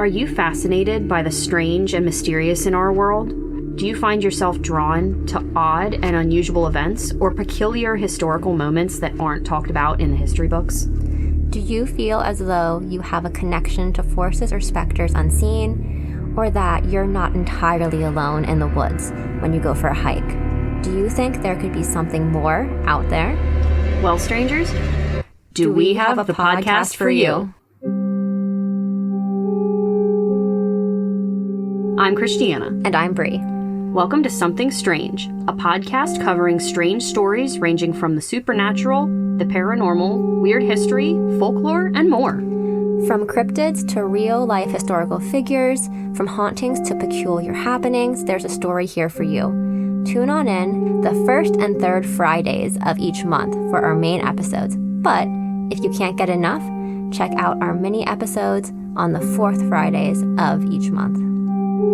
Are you fascinated by the strange and mysterious in our world? Do you find yourself drawn to odd and unusual events or peculiar historical moments that aren't talked about in the history books? Do you feel as though you have a connection to forces or specters unseen, or that you're not entirely alone in the woods when you go for a hike? Do you think there could be something more out there? Well, strangers, do we have the podcast for you? I'm Christiana. And I'm Bree. Welcome to Something Strange, a podcast covering strange stories ranging from the supernatural, the paranormal, weird history, folklore, and more. From cryptids to real-life historical figures, from hauntings to peculiar happenings, there's a story here for you. Tune on in the first and third Fridays of each month for our main episodes. But if you can't get enough, check out our mini episodes on the fourth Fridays of each month.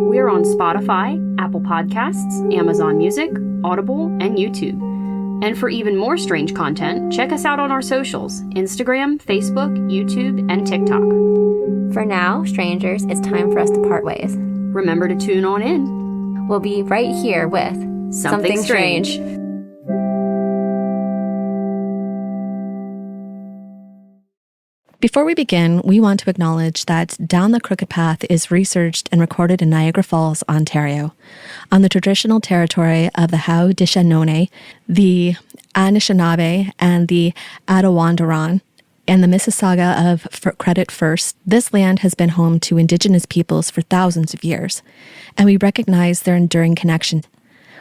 We're on Spotify, Apple Podcasts, Amazon Music, Audible, and YouTube. And for even more strange content, check us out on our socials: Instagram, Facebook, YouTube, and TikTok. For now, strangers, it's time for us to part ways. Remember to tune on in. We'll be right here with Something Strange. Before we begin, we want to acknowledge that Down the Crooked Path is researched and recorded in Niagara Falls, Ontario, on the traditional territory of the Haudenosaunee, the Anishinaabe, and the Attawandaron, and the Mississauga of Credit First. This land has been home to Indigenous peoples for thousands of years, and we recognize their enduring connection.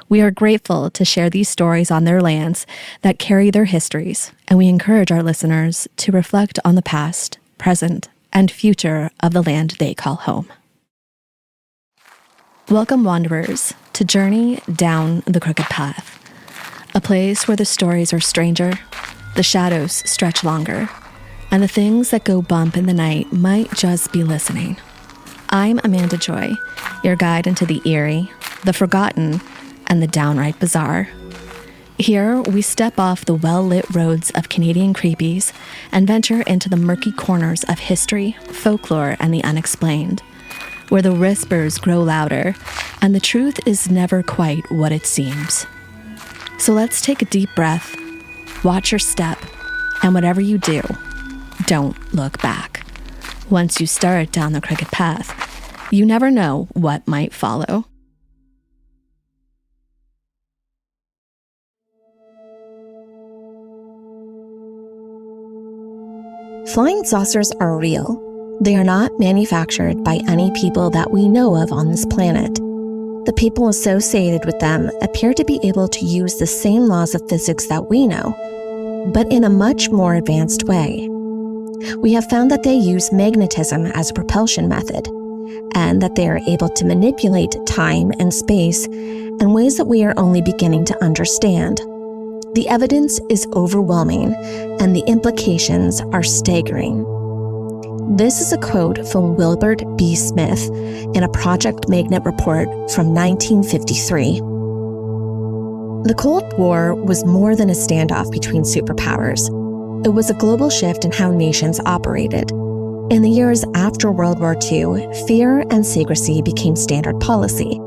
We are grateful to share these stories on their lands that carry their histories, and we encourage our listeners to reflect on the past, present, and future of the land they call home. Welcome, wanderers, to Journey Down the Crooked Path, a place where the stories are stranger, the shadows stretch longer, and the things that go bump in the night might just be listening. I'm Amanda Joy, your guide into the eerie, the forgotten, and the downright bizarre. Here, we step off the well-lit roads of Canadian Creepies and venture into the murky corners of history, folklore, and the unexplained, where the whispers grow louder and the truth is never quite what it seems. So let's take a deep breath, watch your step, and whatever you do, don't look back. Once you start down the crooked path, you never know what might follow. Flying saucers are real. They are not manufactured by any people that we know of on this planet. The people associated with them appear to be able to use the same laws of physics that we know, but in a much more advanced way. We have found that they use magnetism as a propulsion method, and that they are able to manipulate time and space in ways that we are only beginning to understand. The evidence is overwhelming, and the implications are staggering. This is a quote from Wilbert B. Smith in a Project Magnet report from 1953. The Cold War was more than a standoff between superpowers. It was a global shift in how nations operated. In the years after World War II, fear and secrecy became standard policy.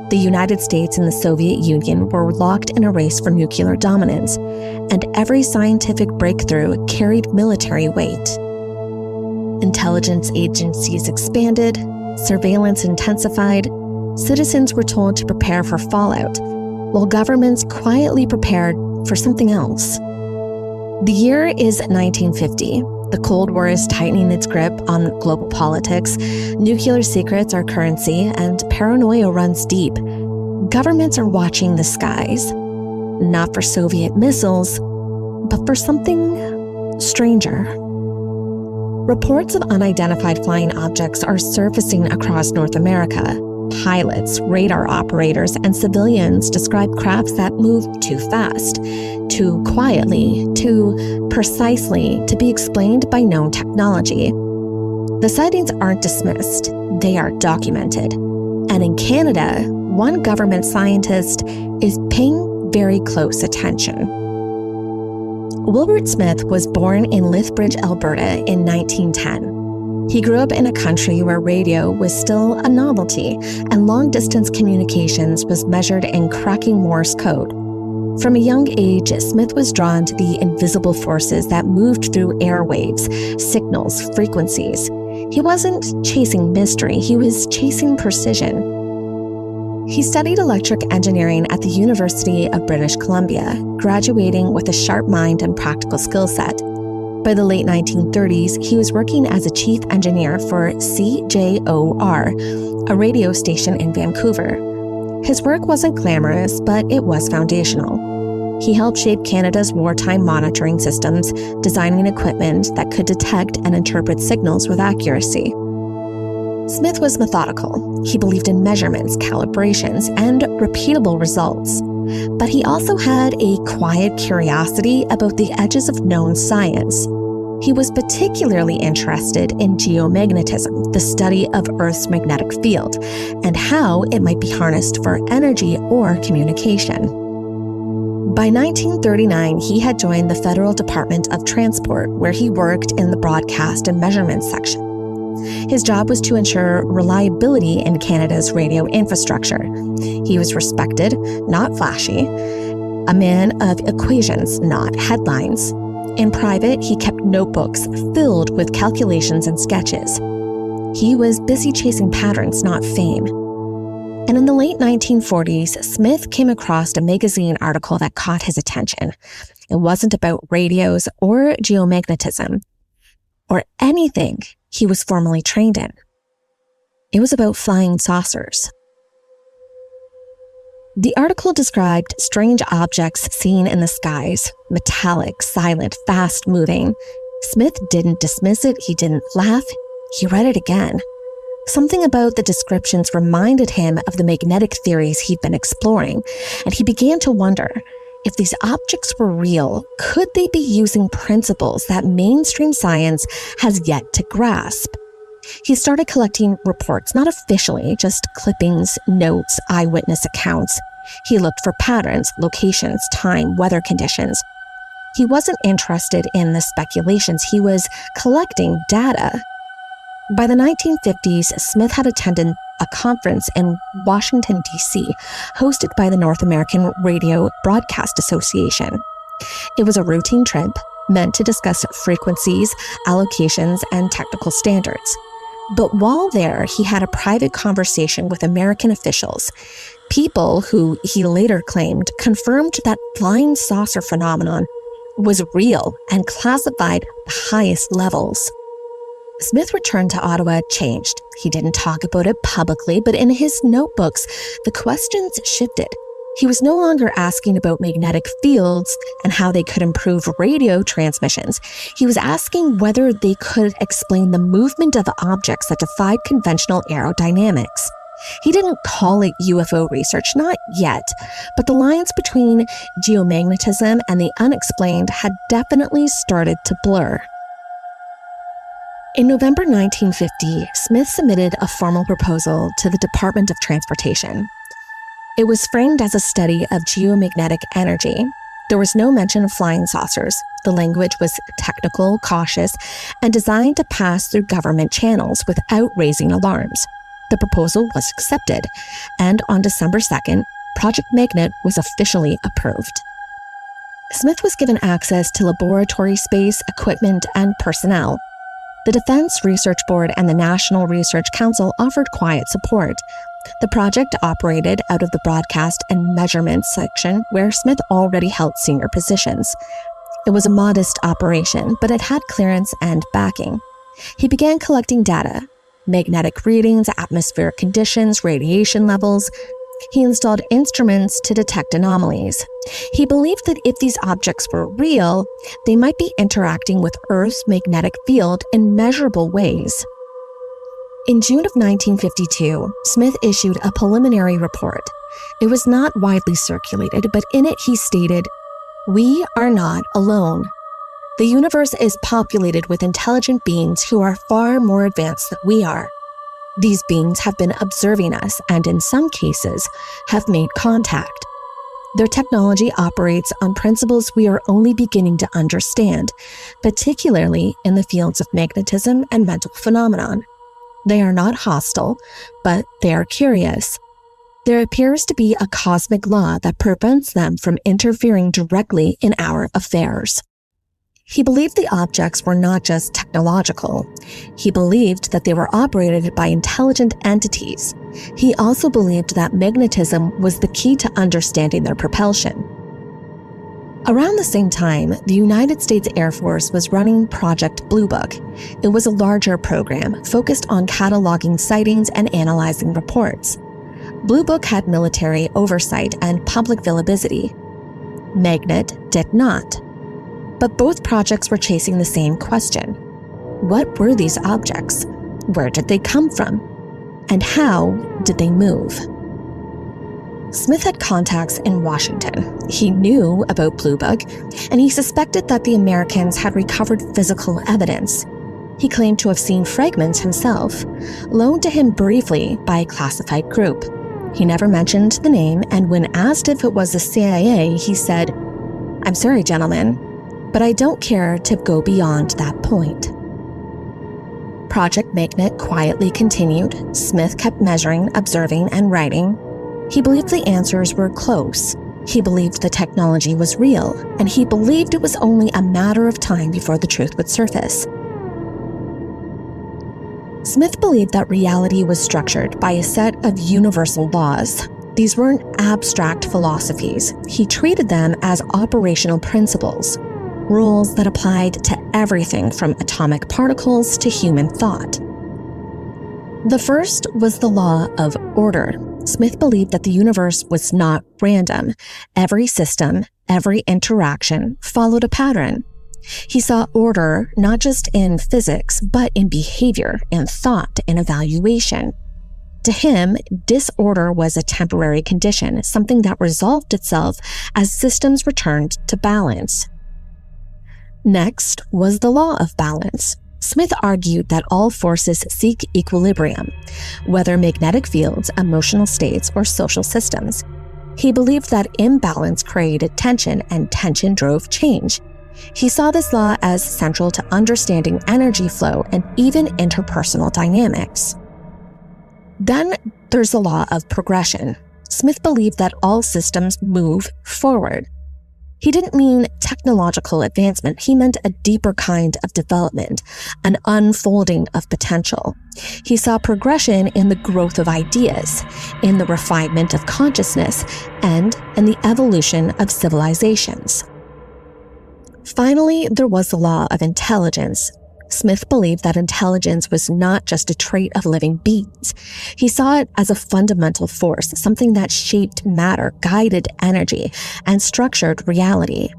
The United States and the Soviet Union were locked in a race for nuclear dominance, and every scientific breakthrough carried military weight. Intelligence agencies expanded, surveillance intensified, citizens were told to prepare for fallout, while governments quietly prepared for something else. The year is 1950. The Cold War is tightening its grip on global politics, nuclear secrets are currency, and paranoia runs deep. Governments are watching the skies, not for Soviet missiles, but for something stranger. Reports of unidentified flying objects are surfacing across North America. Pilots, radar operators, and civilians describe crafts that move too fast, too quietly, too precisely to be explained by known technology. The sightings aren't dismissed, they are documented. And in Canada, one government scientist is paying very close attention. Wilbert Smith was born in Lethbridge, Alberta in 1910. He grew up in a country where radio was still a novelty, and long-distance communications was measured in cracking Morse code. From a young age, Smith was drawn to the invisible forces that moved through airwaves, signals, frequencies. He wasn't chasing mystery, he was chasing precision. He studied electric engineering at the University of British Columbia, graduating with a sharp mind and practical skill set. By the late 1930s, he was working as a chief engineer for CJOR, a radio station in Vancouver. His work wasn't glamorous, but it was foundational. He helped shape Canada's wartime monitoring systems, designing equipment that could detect and interpret signals with accuracy. Smith was methodical. He believed in measurements, calibrations, and repeatable results. But he also had a quiet curiosity about the edges of known science. He was particularly interested in geomagnetism, the study of Earth's magnetic field, and how it might be harnessed for energy or communication. By 1939, he had joined the Federal Department of Transport, where he worked in the broadcast and measurement section. His job was to ensure reliability in Canada's radio infrastructure. He was respected, not flashy, a man of equations, not headlines. In private, he kept notebooks filled with calculations and sketches. He was busy chasing patterns, not fame. And in the late 1940s, Smith came across a magazine article that caught his attention. It wasn't about radios or geomagnetism or anything he was formally trained in. It was about flying saucers. The article described strange objects seen in the skies, metallic, silent, fast-moving. Smith didn't dismiss it, he didn't laugh, he read it again. Something about the descriptions reminded him of the magnetic theories he'd been exploring, and he began to wonder, if these objects were real, could they be using principles that mainstream science has yet to grasp? He started collecting reports, not officially, just clippings, notes, eyewitness accounts. He looked for patterns, locations, time, weather conditions. He wasn't interested in the speculations, he was collecting data. By the 1950s, Smith had attended a conference in Washington, D.C., hosted by the North American Radio Broadcast Association. It was a routine trip meant to discuss frequencies, allocations, and technical standards. But while there, he had a private conversation with American officials, people who, he later claimed, confirmed that flying saucer phenomenon was real and classified at the highest levels. Smith returned to Ottawa changed. He didn't talk about it publicly, but in his notebooks, the questions shifted. He was no longer asking about magnetic fields and how they could improve radio transmissions. He was asking whether they could explain the movement of objects that defied conventional aerodynamics. He didn't call it UFO research, not yet, but the lines between geomagnetism and the unexplained had definitely started to blur. In November 1950, Smith submitted a formal proposal to the Department of Transportation. It was framed as a study of geomagnetic energy. There was no mention of flying saucers. The language was technical, cautious, and designed to pass through government channels without raising alarms. The proposal was accepted, and on December 2nd, Project Magnet was officially approved. Smith was given access to laboratory space, equipment, and personnel. The Defense Research Board and the National Research Council offered quiet support. The project operated out of the broadcast and measurement section where Smith already held senior positions. It was a modest operation, but it had clearance and backing. He began collecting data, magnetic readings, atmospheric conditions, radiation levels. He installed instruments to detect anomalies. He believed that if these objects were real, they might be interacting with Earth's magnetic field in measurable ways. In June of 1952, Smith issued a preliminary report. It was not widely circulated, but in it he stated, "We are not alone. The universe is populated with intelligent beings who are far more advanced than we are. These beings have been observing us and in some cases have made contact. Their technology operates on principles we are only beginning to understand, particularly in the fields of magnetism and mental phenomenon. They are not hostile, but they are curious. There appears to be a cosmic law that prevents them from interfering directly in our affairs. He believed the objects were not just technological. He believed that they were operated by intelligent entities. He also believed that magnetism was the key to understanding their propulsion. Around the same time, the United States Air Force was running Project Blue Book. It was a larger program focused on cataloging sightings and analyzing reports. Blue Book had military oversight and public visibility. Magnet did not. But both projects were chasing the same question. What were these objects? Where did they come from? And how did they move? Smith had contacts in Washington. He knew about Blue Book, and he suspected that the Americans had recovered physical evidence. He claimed to have seen fragments himself, loaned to him briefly by a classified group. He never mentioned the name, and when asked if it was the CIA, he said, "I'm sorry, gentlemen, but I don't care to go beyond that point." Project Magnet quietly continued. Smith kept measuring, observing, and writing. He believed the answers were close. He believed the technology was real, and he believed it was only a matter of time before the truth would surface. Smith believed that reality was structured by a set of universal laws. These weren't abstract philosophies. He treated them as operational principles, rules that applied to everything from atomic particles to human thought. The first was the law of order. Smith believed that the universe was not random. Every system, every interaction followed a pattern. He saw order not just in physics, but in behavior, in thought, in evaluation. To him, disorder was a temporary condition, something that resolved itself as systems returned to balance. Next was the law of balance. Smith argued that all forces seek equilibrium, whether magnetic fields, emotional states, or social systems. He believed that imbalance created tension, and tension drove change. He saw this law as central to understanding energy flow and even interpersonal dynamics. Then there's the law of progression. Smith believed that all systems move forward. He didn't mean technological advancement. He meant a deeper kind of development, an unfolding of potential. He saw progression in the growth of ideas, in the refinement of consciousness, and in the evolution of civilizations. Finally, there was the law of intelligence. Smith believed that intelligence was not just a trait of living beings. He saw it as a fundamental force, something that shaped matter, guided energy, and structured reality.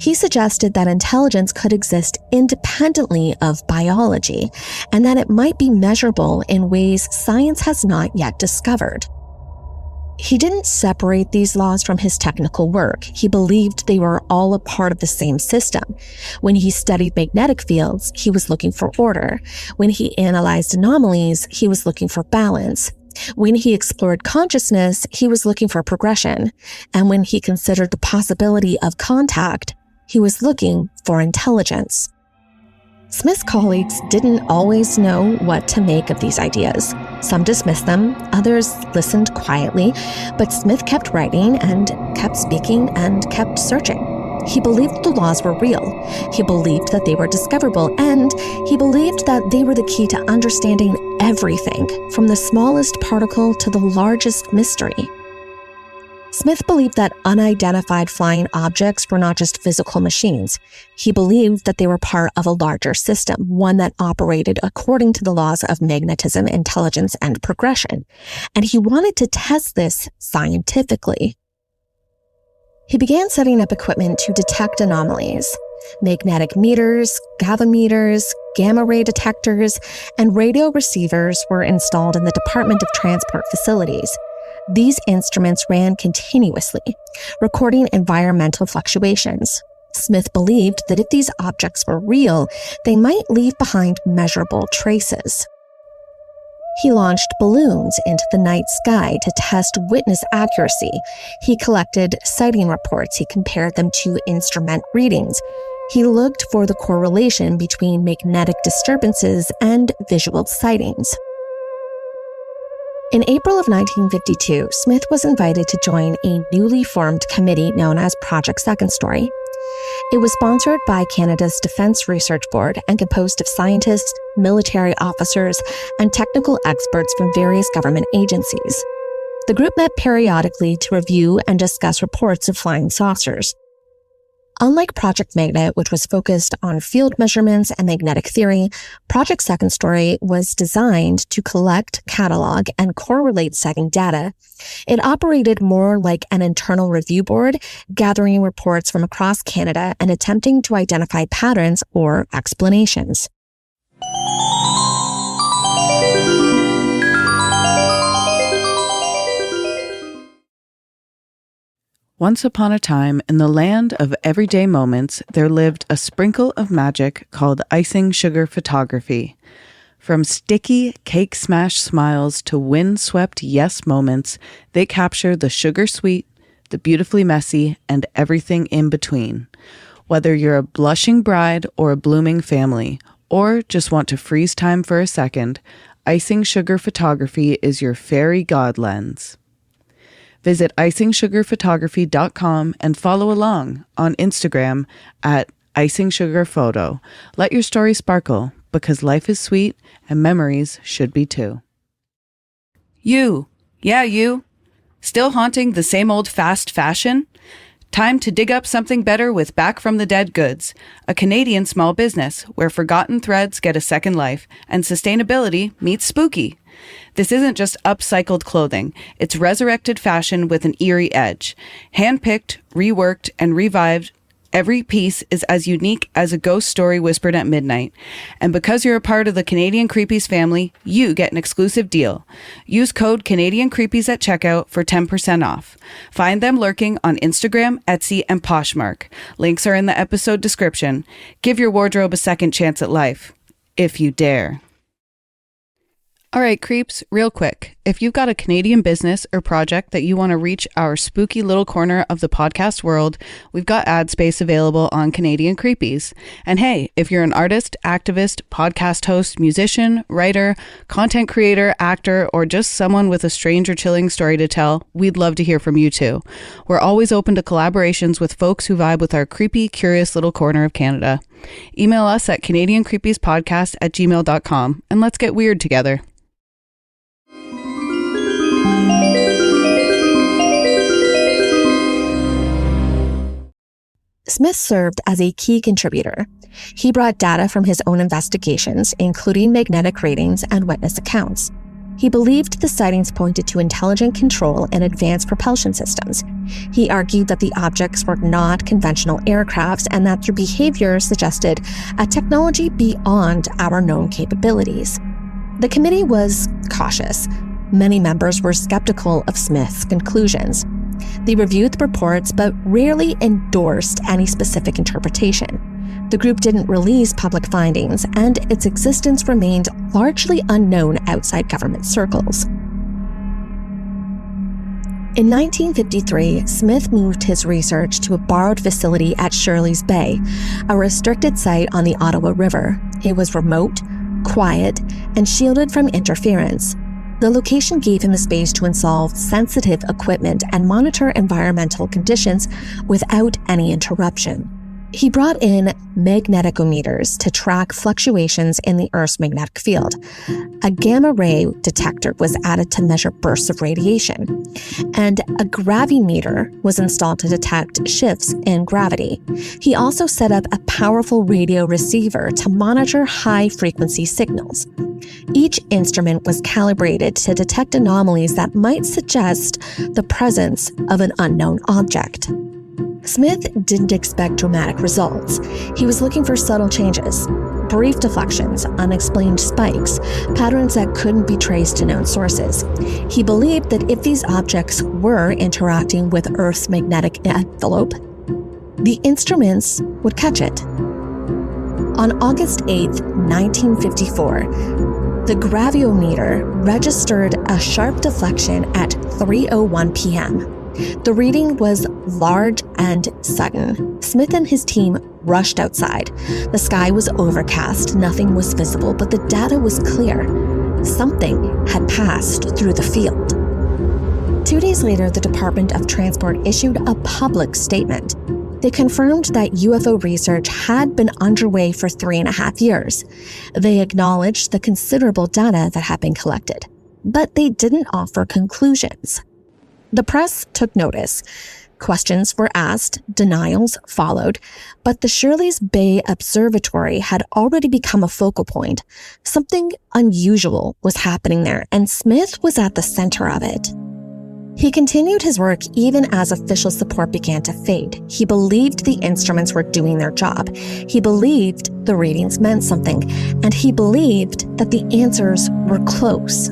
He suggested that intelligence could exist independently of biology, and that it might be measurable in ways science has not yet discovered. He didn't separate these laws from his technical work. He believed they were all a part of the same system. When he studied magnetic fields, he was looking for order. When he analyzed anomalies, he was looking for balance. When he explored consciousness, he was looking for progression. And when he considered the possibility of contact, he was looking for intelligence. Smith's colleagues didn't always know what to make of these ideas. Some dismissed them, others listened quietly, but Smith kept writing and kept speaking and kept searching. He believed the laws were real. He believed that they were discoverable, and he believed that they were the key to understanding everything, from the smallest particle to the largest mystery. Smith believed that unidentified flying objects were not just physical machines. He believed that they were part of a larger system, one that operated according to the laws of magnetism, intelligence, and progression. And he wanted to test this scientifically. He began setting up equipment to detect anomalies. Magnetic meters, galvanometers, gamma ray detectors, and radio receivers were installed in the Department of Transport facilities. These instruments ran continuously, recording environmental fluctuations. Smith believed that if these objects were real, they might leave behind measurable traces. He launched balloons into the night sky to test witness accuracy. He collected sighting reports. He compared them to instrument readings. He looked for the correlation between magnetic disturbances and visual sightings. In April of 1952, Smith was invited to join a newly formed committee known as Project Second Story. It was sponsored by Canada's Defence Research Board and composed of scientists, military officers, and technical experts from various government agencies. The group met periodically to review and discuss reports of flying saucers. Unlike Project Magnet, which was focused on field measurements and magnetic theory, Project Second Story was designed to collect, catalog, and correlate sighting data. It operated more like an internal review board, gathering reports from across Canada and attempting to identify patterns or explanations. Once upon a time, in the land of everyday moments, there lived a sprinkle of magic called icing sugar photography. From sticky cake smash smiles to wind-swept yes moments, they capture the sugar-sweet, the beautifully messy, and everything in between. Whether you're a blushing bride or a blooming family, or just want to freeze time for a second, icing sugar photography is your fairy god lens. Visit icingsugarphotography.com and follow along on Instagram at icingsugarphoto. Let your story sparkle, because life is sweet and memories should be too. You. Yeah, you. Still haunting the same old fast fashion? Time to dig up something better with Back from the Dead Goods, a Canadian small business where forgotten threads get a second life and sustainability meets spooky. This isn't just upcycled clothing. It's resurrected fashion with an eerie edge. Handpicked, reworked, and revived, every piece is as unique as a ghost story whispered at midnight. And because you're a part of the Canadian Creepies family, you get an exclusive deal. Use code Canadian Creepies at checkout for 10% off. Find them lurking on Instagram, Etsy, and Poshmark. Links are in the episode description. Give your wardrobe a second chance at life, if you dare. All right, creeps, real quick. If you've got a Canadian business or project that you want to reach our spooky little corner of the podcast world, we've got ad space available on Canadian Creepies. And hey, if you're an artist, activist, podcast host, musician, writer, content creator, actor, or just someone with a strange or chilling story to tell, we'd love to hear from you too. We're always open to collaborations with folks who vibe with our creepy, curious little corner of Canada. Email us at CanadianCreepiesPodcast@gmail.com and let's get weird together. Smith served as a key contributor. He brought data from his own investigations, including magnetic readings and witness accounts. He believed the sightings pointed to intelligent control and advanced propulsion systems. He argued that the objects were not conventional aircrafts and that their behavior suggested a technology beyond our known capabilities. The committee was cautious. Many members were skeptical of Smith's conclusions. They reviewed the reports but rarely endorsed any specific interpretation. The group didn't release public findings, and its existence remained largely unknown outside government circles. In 1953, Smith moved his research to a borrowed facility at Shirley's Bay, a restricted site on the Ottawa River. It was remote, quiet, and shielded from interference. The location gave him a space to install sensitive equipment and monitor environmental conditions without any interruption. He brought in magnetometers to track fluctuations in the Earth's magnetic field. A gamma ray detector was added to measure bursts of radiation, and a gravimeter was installed to detect shifts in gravity. He also set up a powerful radio receiver to monitor high-frequency signals. Each instrument was calibrated to detect anomalies that might suggest the presence of an unknown object. Smith didn't expect dramatic results. He was looking for subtle changes, brief deflections, unexplained spikes, patterns that couldn't be traced to known sources. He believed that if these objects were interacting with Earth's magnetic envelope, the instruments would catch it. On August 8, 1954, The graviometer registered a sharp deflection at 3:01 p.m. The reading was large and sudden. Smith and his team rushed outside. The sky was overcast, nothing was visible, but the data was clear. Something had passed through the field. 2 days later, the Department of Transport issued a public statement. They confirmed that UFO research had been underway for 3.5 years. They acknowledged the considerable data that had been collected, but they didn't offer conclusions. The press took notice. Questions were asked, denials followed, but the Shirley's Bay Observatory had already become a focal point. Something unusual was happening there, and Smith was at the center of it. He continued his work even as official support began to fade. He believed the instruments were doing their job. He believed the readings meant something, and he believed that the answers were close.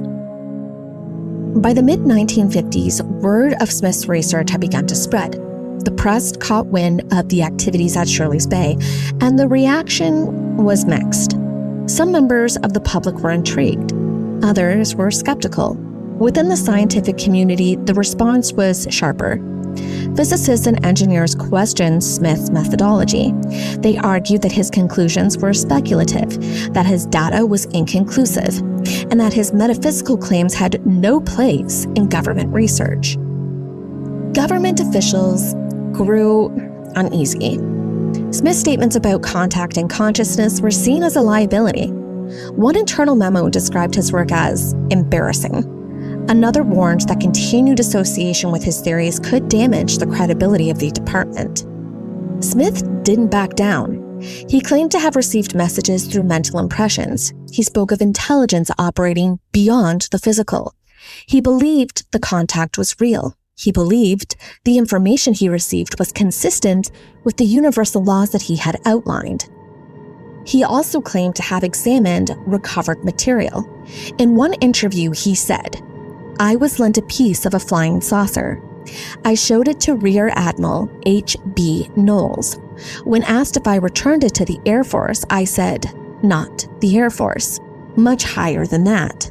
By the mid-1950s, word of Smith's research had begun to spread. The press caught wind of the activities at Shirley's Bay, and the reaction was mixed. Some members of the public were intrigued. Others were skeptical. Within the scientific community, the response was sharper. Physicists and engineers questioned Smith's methodology. They argued that his conclusions were speculative, that his data was inconclusive, and that his metaphysical claims had no place in government research. Government officials grew uneasy. Smith's statements about contact and consciousness were seen as a liability. One internal memo described his work as embarrassing. Another warned that continued association with his theories could damage the credibility of the department. Smith didn't back down. He claimed to have received messages through mental impressions. He spoke of intelligence operating beyond the physical. He believed the contact was real. He believed the information he received was consistent with the universal laws that he had outlined. He also claimed to have examined recovered material. In one interview, he said, "I was lent a piece of a flying saucer. I showed it to Rear Admiral H.B. Knowles. When asked if I returned it to the Air Force, I said, not the Air Force, much higher than that."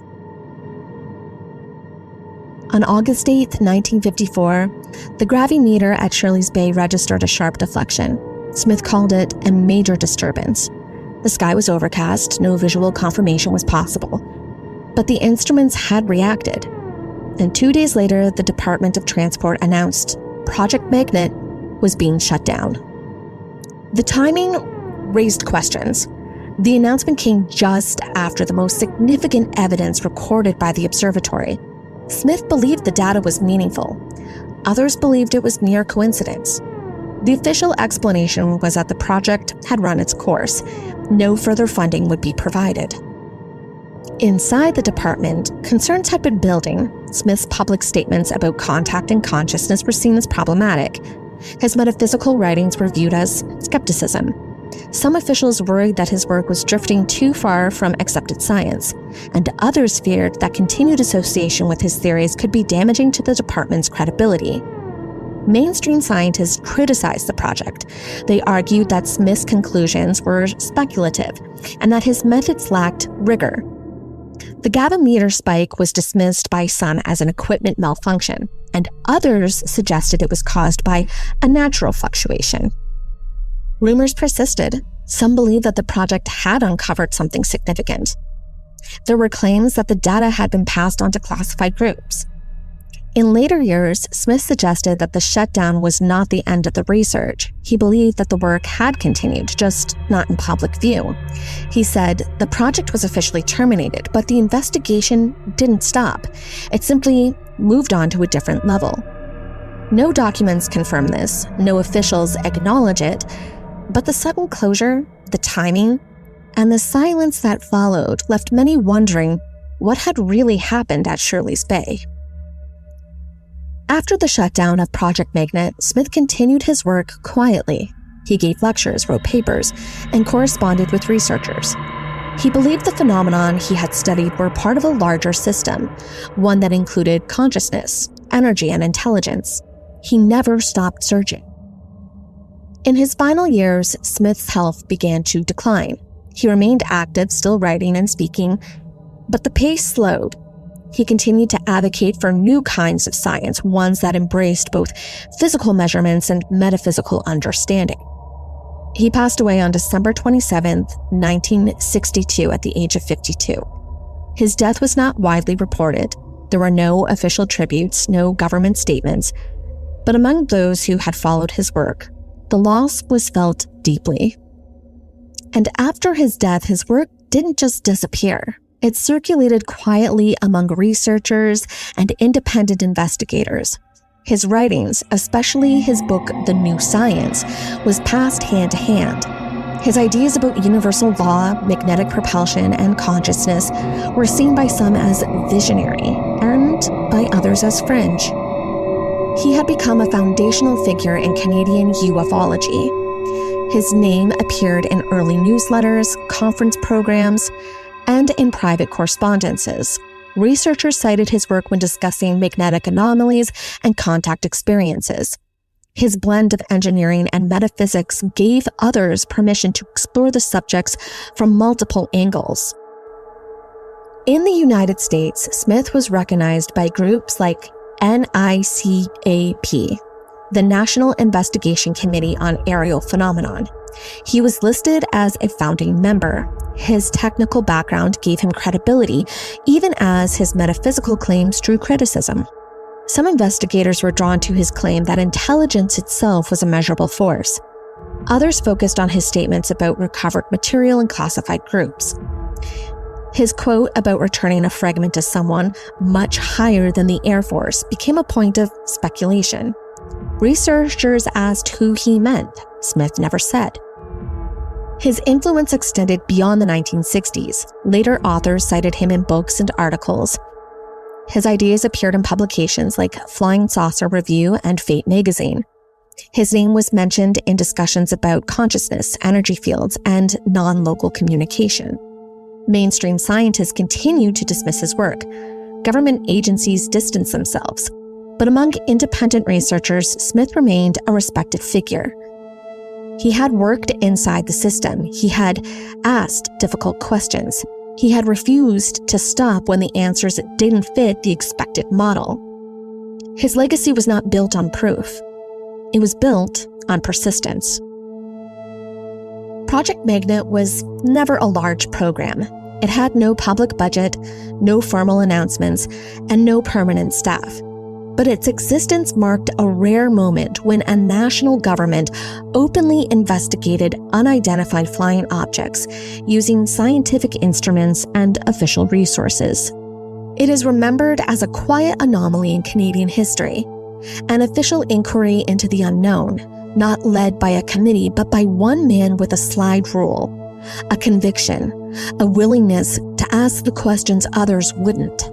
On August 8, 1954, the gravimeter at Shirley's Bay registered a sharp deflection. Smith called it a major disturbance. The sky was overcast, no visual confirmation was possible. But the instruments had reacted. And 2 days later, the Department of Transport announced Project Magnet was being shut down. The timing raised questions. The announcement came just after the most significant evidence recorded by the observatory. Smith believed the data was meaningful. Others believed it was mere coincidence. The official explanation was that the project had run its course. No further funding would be provided. Inside the department, concerns had been building. Smith's public statements about contact and consciousness were seen as problematic. His metaphysical writings were viewed as skepticism. Some officials worried that his work was drifting too far from accepted science, and others feared that continued association with his theories could be damaging to the department's credibility. Mainstream scientists criticized the project. They argued that Smith's conclusions were speculative and that his methods lacked rigor. The gravimeter spike was dismissed by some as an equipment malfunction, and others suggested it was caused by a natural fluctuation. Rumors persisted. Some believed that the project had uncovered something significant. There were claims that the data had been passed on to classified groups. In later years, Smith suggested that the shutdown was not the end of the research. He believed that the work had continued, just not in public view. He said the project was officially terminated, but the investigation didn't stop. It simply moved on to a different level. No documents confirm this, no officials acknowledge it, but the sudden closure, the timing, and the silence that followed left many wondering what had really happened at Shirley's Bay. After the shutdown of Project Magnet, Smith continued his work quietly. He gave lectures, wrote papers, and corresponded with researchers. He believed the phenomenon he had studied were part of a larger system, one that included consciousness, energy, and intelligence. He never stopped searching. In his final years, Smith's health began to decline. He remained active, still writing and speaking, But the pace slowed. He continued to advocate for new kinds of science, ones that embraced both physical measurements and metaphysical understanding. He passed away on December 27, 1962, at the age of 52. His death was not widely reported. There were no official tributes, no government statements. But among those who had followed his work, the loss was felt deeply. And after his death, his work didn't just disappear. It circulated quietly among researchers and independent investigators. His writings, especially his book, The New Science, was passed hand to hand. His ideas about universal law, magnetic propulsion, and consciousness were seen by some as visionary and by others as fringe. He had become a foundational figure in Canadian ufology. His name appeared in early newsletters, conference programs, and in private correspondences. Researchers cited his work when discussing magnetic anomalies and contact experiences. His blend of engineering and metaphysics gave others permission to explore the subjects from multiple angles. In the United States, Smith was recognized by groups like NICAP, the National Investigation Committee on Aerial Phenomenon. He was listed as a founding member. His technical background gave him credibility, even as his metaphysical claims drew criticism. Some investigators were drawn to his claim that intelligence itself was a measurable force. Others focused on his statements about recovered material and classified groups. His quote about returning a fragment to someone much higher than the Air Force became a point of speculation. Researchers asked who he meant. Smith never said. His influence extended beyond the 1960s. Later authors cited him in books and articles. His ideas appeared in publications like Flying Saucer Review and Fate magazine. His name was mentioned in discussions about consciousness, energy fields, and non-local communication. Mainstream scientists continued to dismiss his work. Government agencies distanced themselves. But among independent researchers, Smith remained a respected figure. He had worked inside the system. He had asked difficult questions. He had refused to stop when the answers didn't fit the expected model. His legacy was not built on proof. It was built on persistence. Project Magnet was never a large program. It had no public budget, no formal announcements, and no permanent staff. But its existence marked a rare moment when a national government openly investigated unidentified flying objects using scientific instruments and official resources. It is remembered as a quiet anomaly in Canadian history, an official inquiry into the unknown, not led by a committee but by one man with a slide rule, a conviction, a willingness to ask the questions others wouldn't.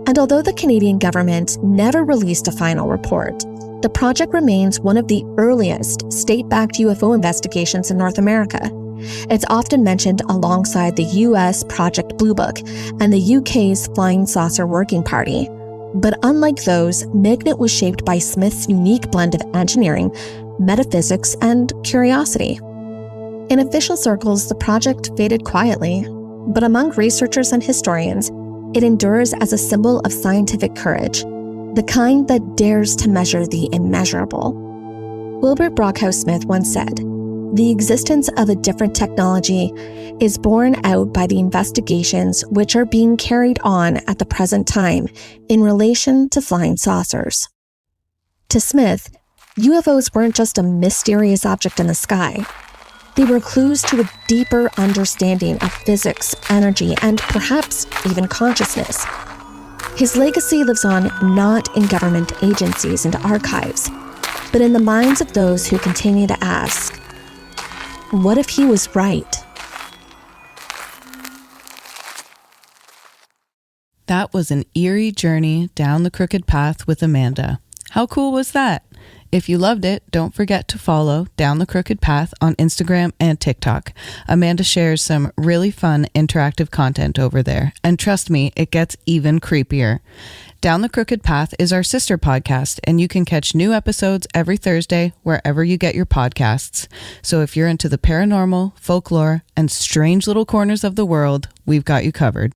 And although the Canadian government never released a final report, the project remains one of the earliest state-backed UFO investigations in North America. It's often mentioned alongside the US Project Blue Book and the UK's Flying Saucer Working Party. But unlike those, Magnet was shaped by Smith's unique blend of engineering, metaphysics, and curiosity. In official circles, the project faded quietly, but among researchers and historians, it endures as a symbol of scientific courage, the kind that dares to measure the immeasurable. Wilbert Smith once said, "The existence of a different technology is borne out by the investigations which are being carried on at the present time in relation to flying saucers." To Smith, UFOs weren't just a mysterious object in the sky. They were clues to a deeper understanding of physics, energy, and perhaps even consciousness. His legacy lives on not in government agencies and archives, but in the minds of those who continue to ask, what if he was right? That was an eerie journey down the crooked path with Amanda. How cool was that? If you loved it, don't forget to follow Down the Crooked Path on Instagram and TikTok. Amanda shares some really fun interactive content over there. And trust me, it gets even creepier. Down the Crooked Path is our sister podcast, and you can catch new episodes every Thursday wherever you get your podcasts. So if you're into the paranormal, folklore, and strange little corners of the world, we've got you covered.